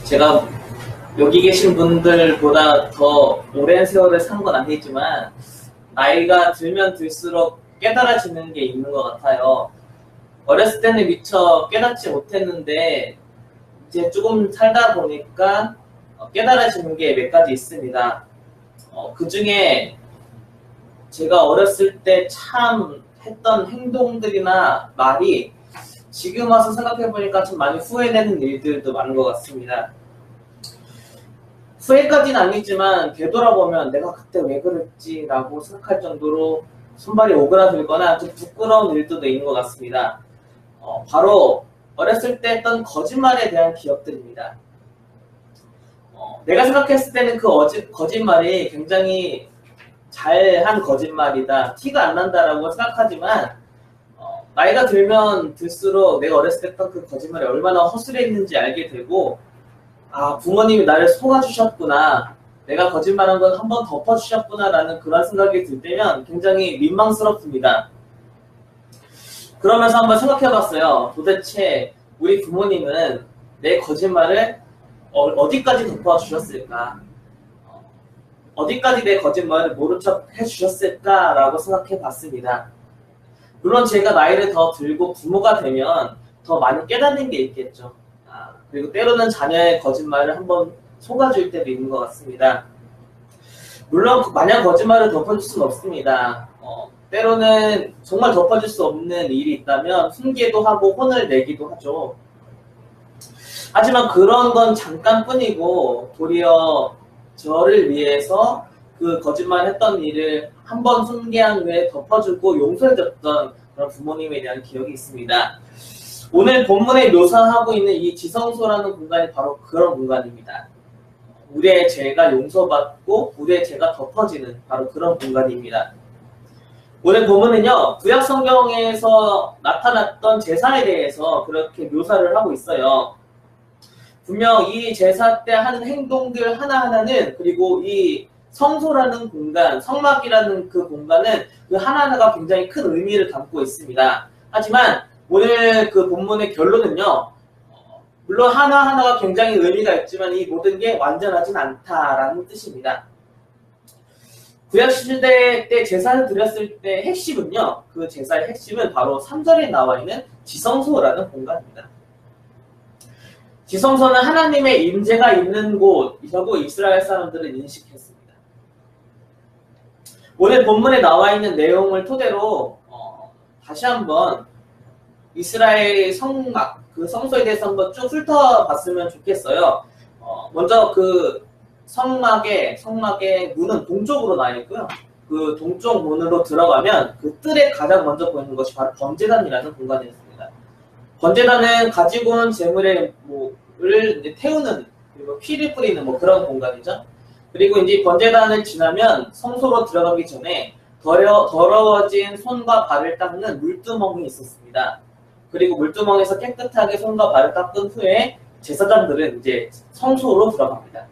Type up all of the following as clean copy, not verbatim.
제가 여기 계신 분들보다 더 오랜 세월을 산 건 아니지만 나이가 들면 들수록 깨달아지는 게 있는 것 같아요. 어렸을 때는 미처 깨닫지 못했는데 이제 조금 살다 보니까 깨달아지는 게 몇 가지 있습니다. 그 중에 제가 어렸을 때 참 했던 행동들이나 말이 지금 와서 생각해보니까 좀 많이 후회되는 일들도 많은 것 같습니다. 후회까지는 아니지만 되돌아보면 내가 그때 왜 그랬지 라고 생각할 정도로 손발이 오그라들거나 좀 부끄러운 일들도 있는 것 같습니다. 바로 어렸을 때 했던 거짓말에 대한 기억들입니다. 내가 생각했을 때는 그 거짓말이 굉장히 잘한 거짓말이다, 티가 안 난다라고 생각하지만 나이가 들면 들수록 내가 어렸을 때 했던 그 거짓말이 얼마나 허술했는지 알게 되고, 아, 부모님이 나를 속아주셨구나, 내가 거짓말한 건 한 번 덮어주셨구나 라는 그런 생각이 들 때면 굉장히 민망스럽습니다. 그러면서 한번 생각해봤어요. 도대체 우리 부모님은 내 거짓말을 어디까지 덮어주셨을까? 어디까지 내 거짓말을 모른 척 해주셨을까라고 생각해봤습니다. 물론 제가 나이를 더 들고 부모가 되면 더 많이 깨닫는 게 있겠죠. 그리고 때로는 자녀의 거짓말을 한번 속아줄 때도 있는 것 같습니다. 물론 마냥 거짓말을 덮어줄 수는 없습니다. 때로는 정말 덮어줄 수 없는 일이 있다면 숨기도 하고 혼을 내기도 하죠. 하지만 그런 건 잠깐뿐이고 도리어 저를 위해서 그 거짓말 했던 일을 한 번 숨긴 후에 덮어주고 용서해줬던 그런 부모님에 대한 기억이 있습니다. 오늘 본문에 묘사하고 있는 이 지성소라는 공간이 바로 그런 공간입니다. 우리의 죄가 용서받고 우리의 죄가 덮어지는 바로 그런 공간입니다. 오늘 본문은요, 구약 성경에서 나타났던 제사에 대해서 그렇게 묘사를 하고 있어요. 분명 이 제사 때 하는 행동들 하나하나는, 그리고 이 성소라는 공간, 성막이라는 그 공간은 그 하나하나가 굉장히 큰 의미를 담고 있습니다. 하지만 오늘 그 본문의 결론은요, 물론 하나하나가 굉장히 의미가 있지만 이 모든 게 완전하진 않다라는 뜻입니다. 구약시대 때 제사를 드렸을 때 핵심은요, 그 제사의 핵심은 바로 3절에 나와 있는 지성소라는 공간입니다. 지성소는 하나님의 임재가 있는 곳이라고 이스라엘 사람들은 인식했습니다. 오늘 본문에 나와 있는 내용을 토대로 다시 한번 이스라엘 성막, 그 성소에 대해서 한번 쭉 훑어봤으면 좋겠어요. 먼저 그 성막의 문은 동쪽으로 나와 있고요. 그 동쪽 문으로 들어가면 그 뜰에 가장 먼저 보이는 것이 바로 번제단이라는 공간이었습니다. 번제단은 가지고 온 재물을 태우는, 그리고 피를 뿌리는 그런 공간이죠. 그리고 이제 번제단을 지나면 성소로 들어가기 전에 더러워진 손과 발을 닦는 물두멍이 있었습니다. 그리고 물두멍에서 깨끗하게 손과 발을 닦은 후에 제사장들은 이제 성소로 들어갑니다.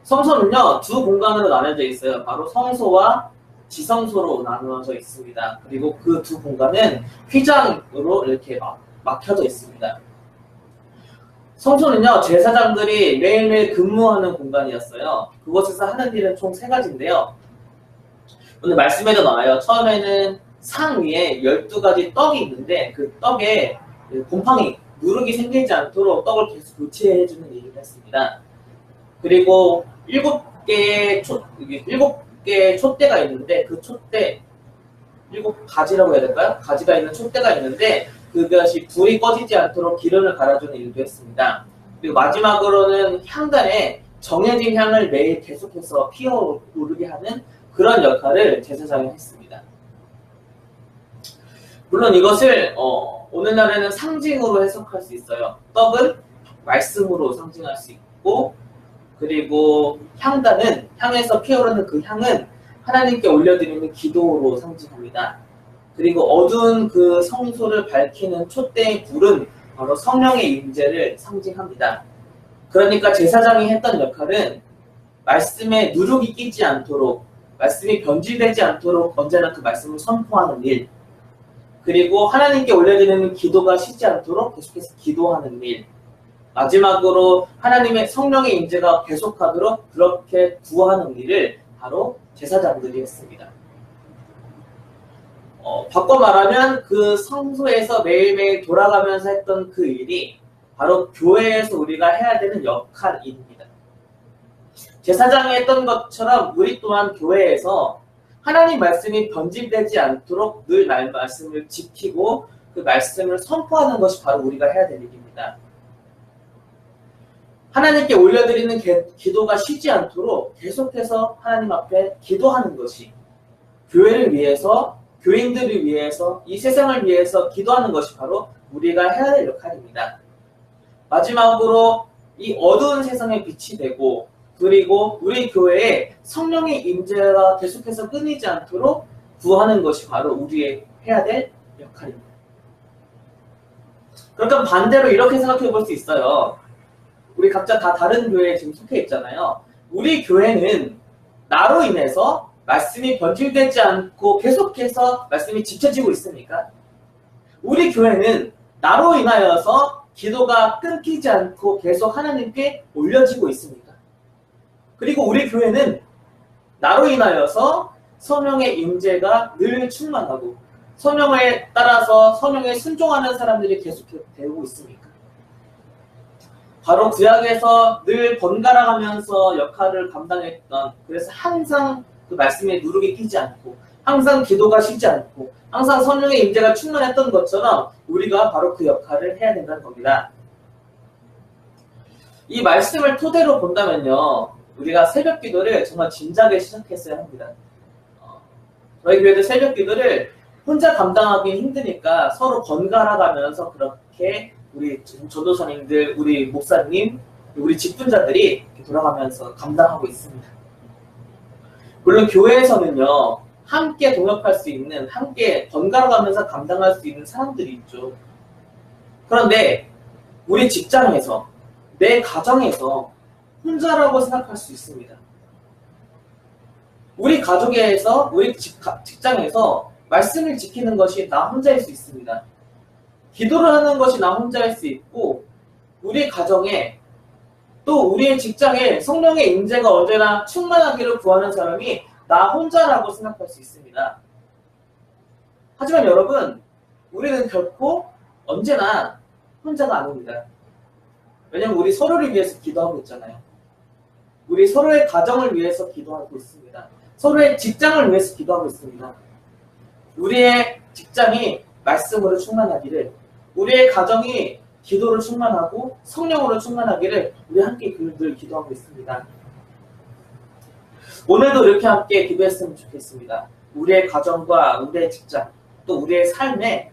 성소는요, 두 공간으로 나눠져 있어요. 바로 성소와 지성소로 나누어져 있습니다. 그리고 그 두 공간은 휘장으로 이렇게 막혀져 있습니다. 성소는요, 제사장들이 매일매일 근무하는 공간이었어요. 그곳에서 하는 일은 총 3가지인데요. 오늘 말씀에도 나와요. 처음에는 상 위에 12가지 떡이 있는데 그 떡에 곰팡이, 누룩이 생기지 않도록 떡을 계속 교체해주는 일을 했습니다. 그리고 7개의 촛대가 있는데 그 촛대, 7가지라고 해야 될까요? 가지가 있는 촛대가 있는데 그것이 불이 꺼지지 않도록 기름을 갈아주는 일도 했습니다. 그리고 마지막으로는 향단에 정해진 향을 매일 계속해서 피어오르게 하는 그런 역할을 제사장이 했습니다. 물론 이것을 오늘날에는 상징으로 해석할 수 있어요. 떡은 말씀으로 상징할 수 있고, 그리고 향단은, 향에서 피어오르는 그 향은 하나님께 올려드리는 기도로 상징합니다. 그리고 어두운 그 성소를 밝히는 촛대의 불은 바로 성령의 임재를 상징합니다. 그러니까 제사장이 했던 역할은 말씀에 누룩이 끼지 않도록, 말씀이 변질되지 않도록 언제나 그 말씀을 선포하는 일, 그리고 하나님께 올려드리는 기도가 쉬지 않도록 계속해서 기도하는 일, 마지막으로 하나님의 성령의 임재가 계속하도록 그렇게 구하는 일을 바로 제사장들이 했습니다. 바꿔 말하면 그 성소에서 매일매일 돌아가면서 했던 그 일이 바로 교회에서 우리가 해야 되는 역할입니다. 제사장이 했던 것처럼 우리 또한 교회에서 하나님 말씀이 변질되지 않도록 늘 말씀을 지키고 그 말씀을 선포하는 것이 바로 우리가 해야 될 일입니다. 하나님께 올려드리는 기도가 쉬지 않도록 계속해서 하나님 앞에 기도하는 것이 교회를 위해서, 교인들을 위해서, 이 세상을 위해서 기도하는 것이 바로 우리가 해야 될 역할입니다. 마지막으로 이 어두운 세상에 빛이 되고 그리고 우리 교회에 성령의 임재가 계속해서 끊이지 않도록 구하는 것이 바로 우리의 해야 될 역할입니다. 그러니까 반대로 이렇게 생각해 볼 수 있어요. 우리 각자 다 다른 교회에 지금 속해 있잖아요. 우리 교회는 나로 인해서 말씀이 변질되지 않고 계속해서 말씀이 지켜지고 있습니까? 우리 교회는 나로 인하여서 기도가 끊기지 않고 계속 하나님께 올려지고 있습니까? 그리고 우리 교회는 나로 인하여서 성령의 임재가 늘 충만하고 성령에 따라서 성령에 순종하는 사람들이 계속 되고 있습니까? 바로 구약에서 늘 번갈아가면서 역할을 감당했던, 그래서 항상 그 말씀에 누룩이 끼지 않고 항상 기도가 쉬지 않고 항상 성령의 임재가 충만했던 것처럼 우리가 바로 그 역할을 해야 된다는 겁니다. 이 말씀을 토대로 본다면요, 우리가 새벽 기도를 정말 진작에 시작했어야 합니다. 저희 교회도 새벽 기도를 혼자 감당하기 힘드니까 서로 번갈아가면서 그렇게 우리 전도사님들, 우리 목사님, 우리 직분자들이 이렇게 돌아가면서 감당하고 있습니다. 물론 교회에서는요, 함께 동역할 수 있는, 함께 번갈아가면서 감당할 수 있는 사람들이 있죠. 그런데 우리 직장에서, 내 가정에서 혼자라고 생각할 수 있습니다. 우리 가족에서, 우리 직장에서 말씀을 지키는 것이 나 혼자일 수 있습니다. 기도를 하는 것이 나 혼자일 수 있고, 우리 가정에 또 우리의 직장에 성령의 임재가 언제나 충만하기를 구하는 사람이 나 혼자라고 생각할 수 있습니다. 하지만 여러분, 우리는 결코 언제나 혼자가 아닙니다. 왜냐하면 우리 서로를 위해서 기도하고 있잖아요. 우리 서로의 가정을 위해서 기도하고 있습니다. 서로의 직장을 위해서 기도하고 있습니다. 우리의 직장이 말씀으로 충만하기를, 우리의 가정이 기도로 충만하고 성령으로 충만하기를 우리 함께 늘 기도하고 있습니다. 오늘도 이렇게 함께 기도했으면 좋겠습니다. 우리의 가정과 우리의 직장, 또 우리의 삶에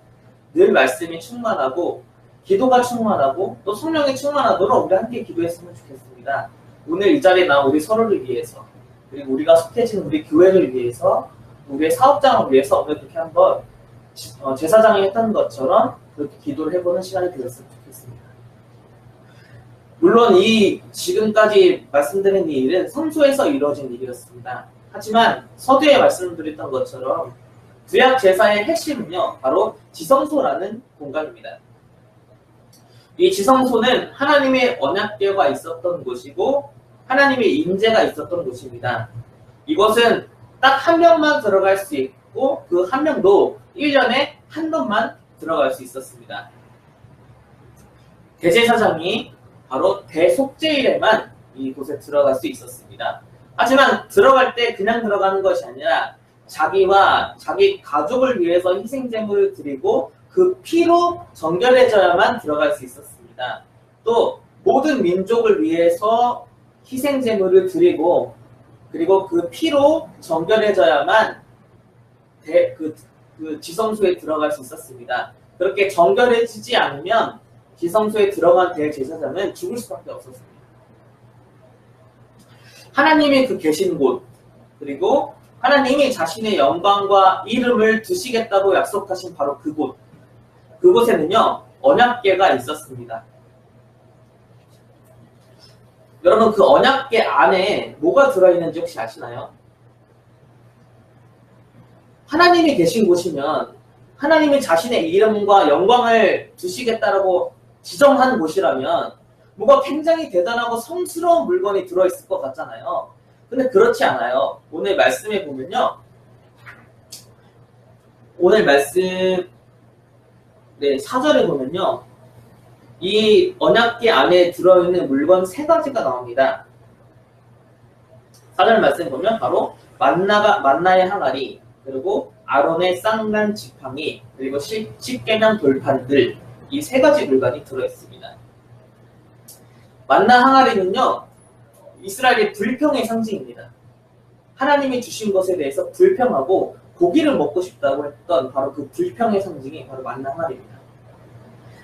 늘 말씀이 충만하고 기도가 충만하고 또 성령이 충만하도록 우리 함께 기도했으면 좋겠습니다. 오늘 이 자리에 나온 우리 서로를 위해서, 그리고 우리가 속해진 우리 교회를 위해서, 우리의 사업장을 위해서 오늘 그렇게 한번 제사장이 했던 것처럼 그렇게 기도를 해보는 시간이 되었으면 좋겠습니다. 물론 이 지금까지 말씀드린 이 일은 성소에서 이루어진 일이었습니다. 하지만 서두에 말씀드렸던 것처럼 구약 제사의 핵심은요, 바로 지성소라는 공간입니다. 이 지성소는 하나님의 언약궤가 있었던 곳이고 하나님의 임재가 있었던 곳입니다. 이곳은 딱 한 명만 들어갈 수 있고 그 한 명도 1년에 한 번만 들어갈 수 있었습니다. 대제사장이 바로 대속죄일에만 이곳에 들어갈 수 있었습니다. 하지만 들어갈 때 그냥 들어가는 것이 아니라 자기와 자기 가족을 위해서 희생제물을 드리고 그 피로 정결해져야만 들어갈 수 있었습니다. 또 모든 민족을 위해서 희생제물을 드리고 그리고 그 피로 정결해져야만 그 지성소에 들어갈 수 있었습니다. 그렇게 정결해지지 않으면 지성소에 들어간 대제사장은 죽을 수밖에 없었습니다. 하나님이 그 계신 곳, 그리고 하나님이 자신의 영광과 이름을 두시겠다고 약속하신 바로 그곳, 그곳에는요 언약궤가 있었습니다. 여러분, 그 언약궤 안에 뭐가 들어있는지 혹시 아시나요? 하나님이 계신 곳이면 하나님이 자신의 이름과 영광을 두시겠다라고 지정한 곳이라면 뭐가 굉장히 대단하고 성스러운 물건이 들어있을 것 같잖아요. 근데 그렇지 않아요. 오늘 말씀에 보면요. 오늘 말씀, 네, 4절에 보면요. 이 언약궤 안에 들어있는 물건 3가지가 나옵니다. 4절 말씀 보면 바로 만나의 항아리, 그리고 아론의 쌍난 지팡이, 그리고 십계명 돌판들, 이 3가지 물건이 들어있습니다. 만나 항아리는요, 이스라엘의 불평의 상징입니다. 하나님이 주신 것에 대해서 불평하고 고기를 먹고 싶다고 했던 바로 그 불평의 상징이 바로 만나 항아리입니다.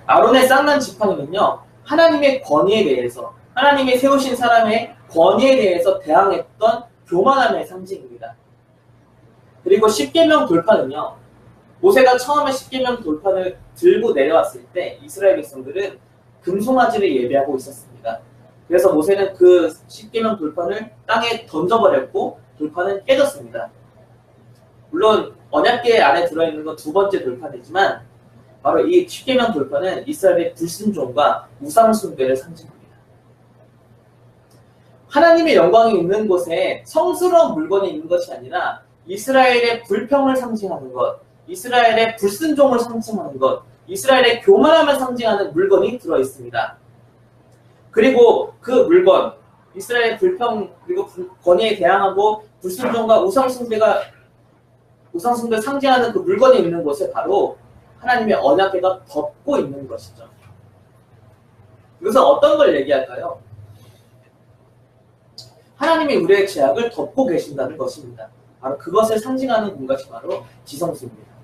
아론의 쌍난 지팡이는요, 하나님의 권위에 대해서, 하나님이 세우신 사람의 권위에 대해서 대항했던 교만함의 상징입니다. 그리고 십계명 돌판은요, 모세가 처음에 십계명 돌판을 들고 내려왔을 때 이스라엘 백성들은 금송아지를 예배하고 있었습니다. 그래서 모세는 그 십계명 돌판을 땅에 던져버렸고 돌판은 깨졌습니다. 물론 언약궤 안에 들어있는 건 2번째 돌판이지만 바로 이 십계명 돌판은 이스라엘의 불순종과 우상 숭배를 상징합니다. 하나님의 영광이 있는 곳에 성스러운 물건이 있는 것이 아니라 이스라엘의 불평을 상징하는 것, 이스라엘의 불순종을 상징하는 것, 이스라엘의 교만함을 상징하는 물건이 들어있습니다. 그리고 그 물건, 이스라엘의 불평 그리고 권위에 대항하고 불순종과 우상숭배를 상징하는 그 물건이 있는 곳에 바로 하나님의 언약궤가 덮고 있는 것이죠. 여기서 어떤 걸 얘기할까요? 하나님이 우리의 죄악을 덮고 계신다는 것입니다. 바로 그것을 상징하는 공간이 바로 지성소입니다.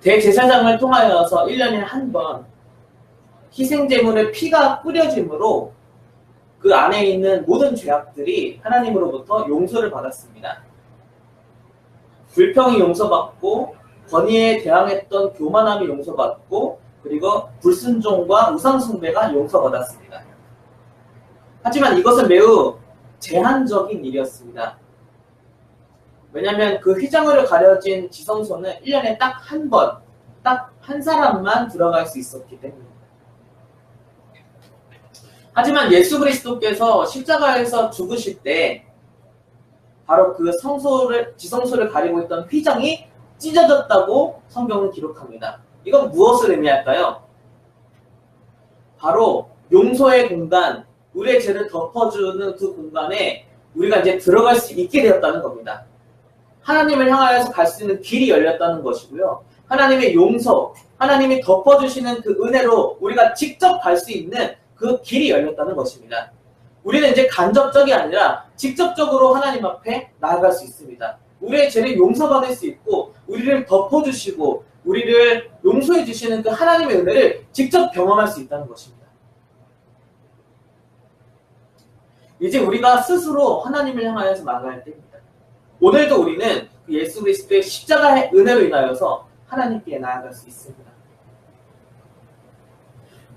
대제사장을 통하여서 1년에 한 번 희생제물의 피가 뿌려짐으로 그 안에 있는 모든 죄악들이 하나님으로부터 용서를 받았습니다. 불평이 용서받고 권위에 대항했던 교만함이 용서받고 그리고 불순종과 우상숭배가 용서받았습니다. 하지만 이것은 매우 제한적인 일이었습니다. 왜냐하면 그 휘장으로 가려진 지성소는 1년에 딱 한 번, 딱 한 사람만 들어갈 수 있었기 때문입니다. 하지만 예수 그리스도께서 십자가에서 죽으실 때 바로 그 지성소를 가리고 있던 휘장이 찢어졌다고 성경은 기록합니다. 이건 무엇을 의미할까요? 바로 용서의 공간, 우리의 죄를 덮어주는 그 공간에 우리가 이제 들어갈 수 있게 되었다는 겁니다. 하나님을 향하여서 갈 수 있는 길이 열렸다는 것이고요. 하나님의 용서, 하나님이 덮어주시는 그 은혜로 우리가 직접 갈 수 있는 그 길이 열렸다는 것입니다. 우리는 이제 간접적이 아니라 직접적으로 하나님 앞에 나아갈 수 있습니다. 우리의 죄를 용서받을 수 있고 우리를 덮어주시고 우리를 용서해 주시는 그 하나님의 은혜를 직접 경험할 수 있다는 것입니다. 이제 우리가 스스로 하나님을 향하여서 나아갈 때입니다. 오늘도 우리는 그 예수 그리스도의 십자가의 은혜로 인하여서 하나님께 나아갈 수 있습니다.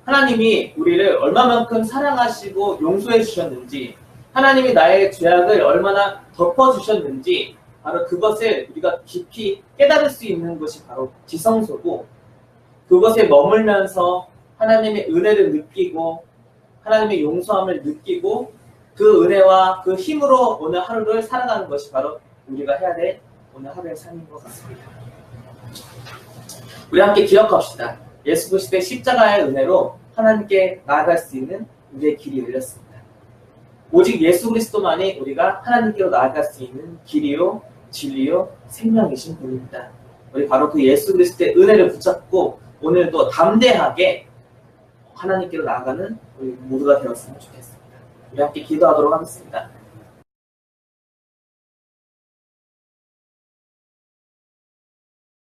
하나님이 우리를 얼마만큼 사랑하시고 용서해 주셨는지, 하나님이 나의 죄악을 얼마나 덮어주셨는지 바로 그것을 우리가 깊이 깨달을 수 있는 것이 바로 지성소고, 그것에 머물면서 하나님의 은혜를 느끼고 하나님의 용서함을 느끼고 그 은혜와 그 힘으로 오늘 하루를 살아가는 것이 바로 우리가 해야 될 오늘 하루의 삶인 것 같습니다. 우리 함께 기억합시다. 예수 그리스도의 십자가의 은혜로 하나님께 나아갈 수 있는 우리의 길이 열렸습니다. 오직 예수 그리스도만이 우리가 하나님께로 나아갈 수 있는 길이요, 진리요, 생명이신 분입니다. 우리 바로 그 예수 그리스도의 은혜를 붙잡고 오늘도 담대하게 하나님께로 나아가는 우리 모두가 되었으면 좋겠습니다. 우리 함께 기도하도록 하겠습니다.